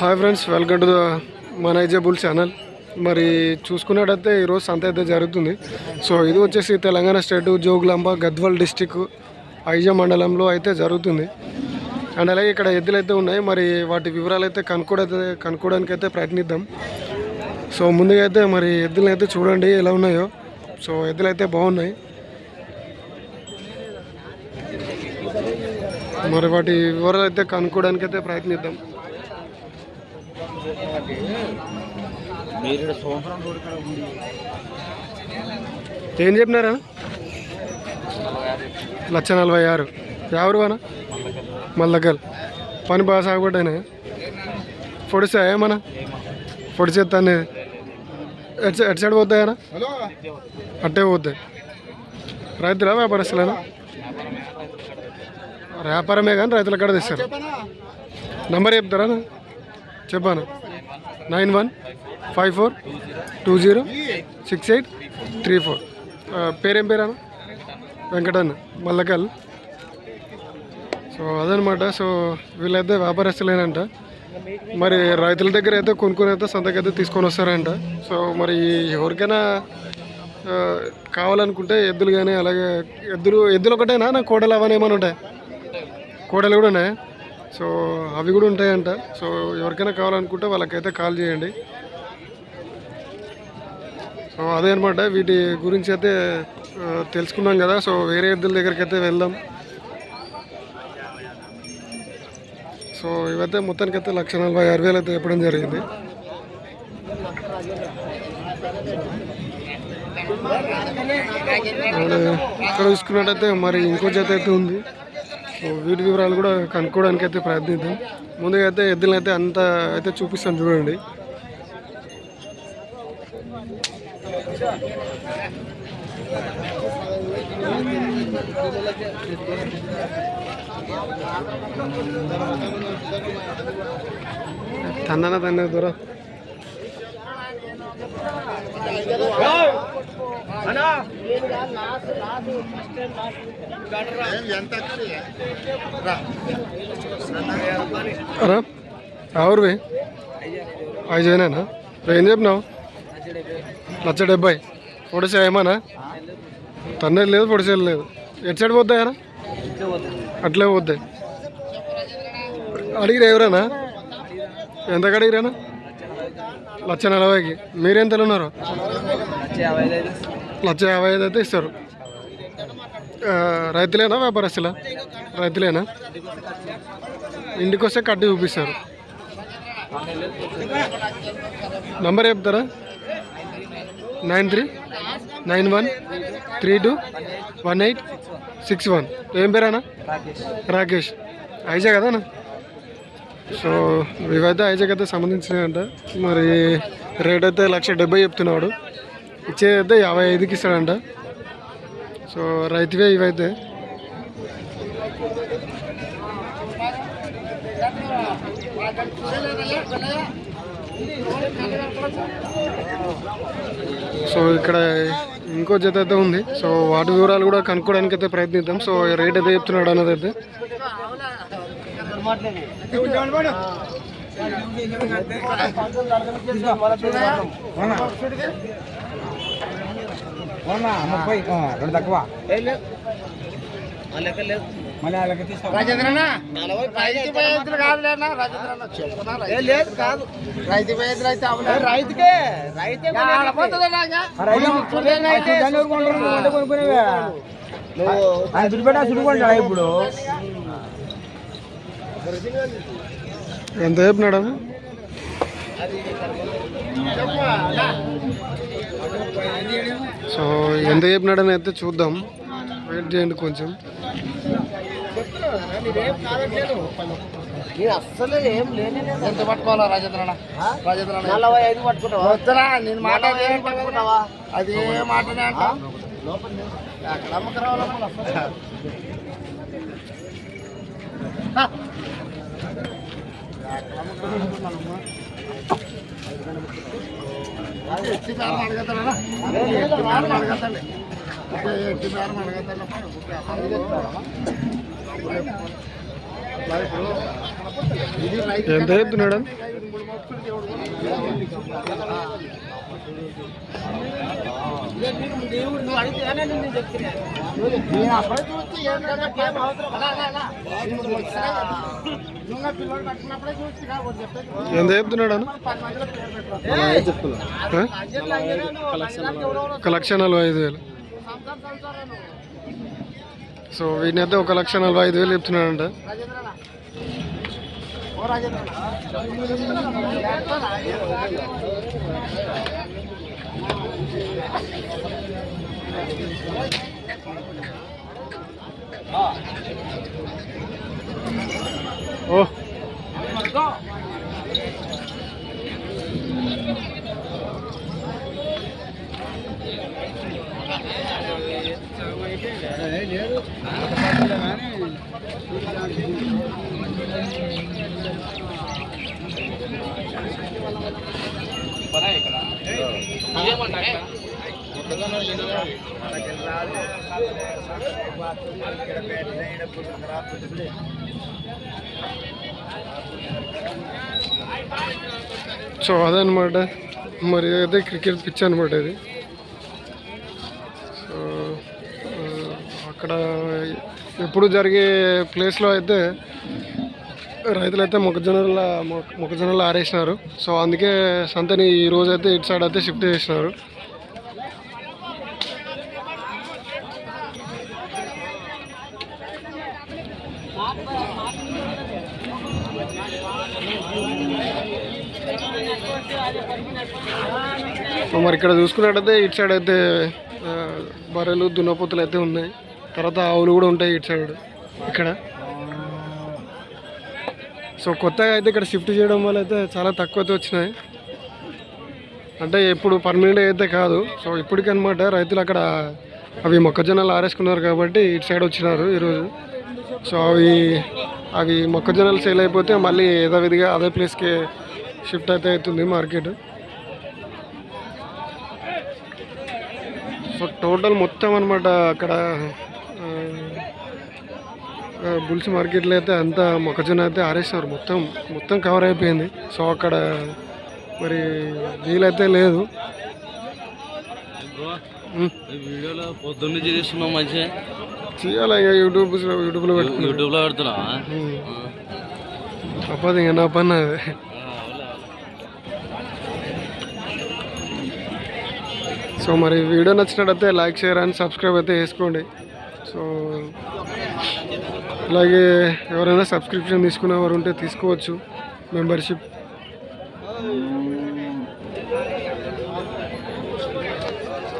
Hi friends, welcome to the manageable channel. మరి చూసుకున్నట్టయితే ఈరోజు సంత అయితే జరుగుతుంది. సో ఇది వచ్చేసి తెలంగాణ స్టేట్ జోగులాంబ గద్వాల్ డిస్టిక్ ఐజా మండలంలో అయితే జరుగుతుంది. అండ్ అలాగే ఇక్కడ ఎద్దులు అయితే ఉన్నాయి. మరి వాటి వివరాలు అయితే కనుక్కోవడానికి అయితే ప్రయత్నిద్దాం. సో ముందుగా అయితే మరి ఎద్దులను అయితే చూడండి ఎలా ఉన్నాయో. సో ఎద్దులు అయితే బాగున్నాయి. మరి వాటి వివరాలు అయితే కనుక్కోవడానికి అయితే ప్రయత్నిద్దాం. ఏం చెప్పినారా? 1,46,000. ఎవరు అన్న? మల్లకల్. పని బాగా సాగుపడ్డాయి. పొడిసా ఏమన్నా పొడిచేస్తా అనేది ఎటు సైడ్ పోతాయనా? అట్టే పోతాయి. రైతులా వ్యాపారస్తులేనా? వ్యాపారమే కానీ రైతుల కాడ తెస్తారు. నంబర్ చెప్తారా? చెప్పాను. 9154206834. పేరేం పేరాను? వెంకటన్న, మల్లకల్. సో అదనమాట. సో వీళ్ళైతే వ్యాపారస్తులేనంట. మరి రైతుల దగ్గర అయితే కొనుక్కొని అయితే సంతకైతే తీసుకొని వస్తారంట. సో మరి ఎవరికైనా కావాలనుకుంటే ఎద్దులు కానీ అలాగే ఎద్దులు ఒకటేనా? నా కోడలు అవన్నీ ఏమైనా ఉంటాయి? కోడలు కూడా ఉన్నాయి. సో అవి కూడా ఉంటాయంట. సో ఎవరికైనా కావాలనుకుంటే వాళ్ళకైతే కాల్ చేయండి. సో అదే అనమాట. వీటి గురించి అయితే తెలుసుకున్నాం కదా. సో వేరే ఎద్దుల దగ్గరికి అయితే వెళ్దాం. సో ఇవైతే మొత్తానికైతే 1,46,000 అయితే చెప్పడం జరిగింది. ఇక్కడ చూసుకున్నట్టయితే మరి ఇంకో జత అయితే ఉంది. సో వీటి వివరాలు కూడా కనుక్కోవడానికి అయితే ప్రయత్నిద్దాం. ముందుగా అయితే ఎద్దులను అయితే అంతా అయితే చూపిస్తాను చూడండి. తన్న దూర ఎవరు ఐజేనా? ఏం చెప్పినావు? 1,70,000. పొడిసా ఏమన్నా? తన్నేది లేదు, పొడిసేది లేదు. ఎటు సైడ్ పోతాయనా? అట్లే పోతాయి. అడిగిరా ఎవరన్నా? ఎంతకు అడిగిరానా? 1,40,000కి. మీరెంతలో ఉన్నారు? 1,50,000 అయితే ఇస్తారు. రైతులేనా వ్యాపారస్తులా? రైతులేనా? ఇంటికి వస్తే కట్టి చూపిస్తారు. నంబర్ చెప్తారా? 9391321861. ఏం పేరానా? రాకేష్. ఐజా కదానా? సో ఇవైతే ఐజాకి అయితే సంబంధించినాయంట. మరి రేట్ అయితే 1,70,000 చెప్తున్నాడు. ఇచ్చేదైతే 55కి ఇస్తాడంట. సో రైతువే ఇవైతే. సో ఇక్కడ ఇంకో జత అయితే ఉంది. సో వాటి వివరాలు కూడా కనుక్కోవడానికి అయితే ప్రయత్నిద్దాం. సో రేట్ అయితే చెప్తున్నాడు అన్నది అయితే. తక్కువ ఇప్పుడు ఎంత చెప్పినాడు? సో ఎంత చెప్పినాడని అయితే చూద్దాం. వెయిట్ చేయండి కొంచెం. అస్సలు ఏం లేదు. ఎంత పట్టుకోవాలా రాజేంద్ర? 45 పట్టుకుంటావా? వద్దరా, నేను మాట పట్టుకుంటావా? అది ఏ మాటనే అంట. ఎంత చెప్తున్నాడు? అప్పుడే చూస్తే ఏంటంటే పిల్లలు కట్టుకున్నప్పుడే చూస్తే చెప్పేది ఎంత చెప్తున్నాడు అన్న? 1,45,000. సో వీటినైతే 1,45,000 చెప్తున్నాడంట. ఓ సో అదనమాట మరి అయితే క్రికెట్ పిచ్ అనమాట ఇది. సో అక్కడ ఎప్పుడు జరిగే ప్లేస్లో అయితే రైతులు అయితే మొక్కజొన్నలు ఆరేసినారు. సో అందుకే సంతని ఈ రోజు అయితే ఇటు సైడ్ అయితే షిఫ్ట్ చేసినారు. మరి ఇక్కడ చూసుకున్నట్టయితే ఇటు సైడ్ అయితే బర్రెలు దున్నపోతులు అయితే ఉన్నాయి. తర్వాత ఆవులు కూడా ఉంటాయి ఇటు సైడ్ ఇక్కడ. సో కొత్తగా అయితే ఇక్కడ షిఫ్ట్ చేయడం వల్ల అయితే చాలా తక్కువ అయితే వచ్చినాయి. అంటే ఎప్పుడు పర్మనెంట్ అయితే కాదు. సో ఇప్పటికనమాట రైతులు అక్కడ అవి మొక్కజొన్నలు ఆరేసుకున్నారు కాబట్టి ఇటు సైడ్ వచ్చినారు ఈరోజు. సో అవి మొక్కజొన్నలు సేల్ అయిపోతే మళ్ళీ యథావిధిగా అదే ప్లేస్కి షిఫ్ట్ అయితే అవుతుంది మార్కెట్. సో టోటల్ మొత్తం అనమాట అక్కడ బుల్స్ మార్కెట్లో అయితే అంతా మొక్కజొన్న అయితే ఆరేసినారు. మొత్తం కవర్ అయిపోయింది. సో అక్కడ మరి వీలైతే లేదు. వీడియోలో పొద్దున్న చేస్తున్నాం మంచిగా చేయాలి. ఇక యూట్యూబ్లో పెడుతున్నా తప్పదు ఇంకా నా పని అదే. సో మరి వీడియో నచ్చినట్టయితే లైక్ షేర్ అండ్ సబ్స్క్రైబ్ అయితే చేసుకోండి. సో అలాగే ఎవరైనా సబ్స్క్రిప్షన్ తీసుకునే వారు ఉంటే తీసుకోవచ్చు, మెంబర్షిప్.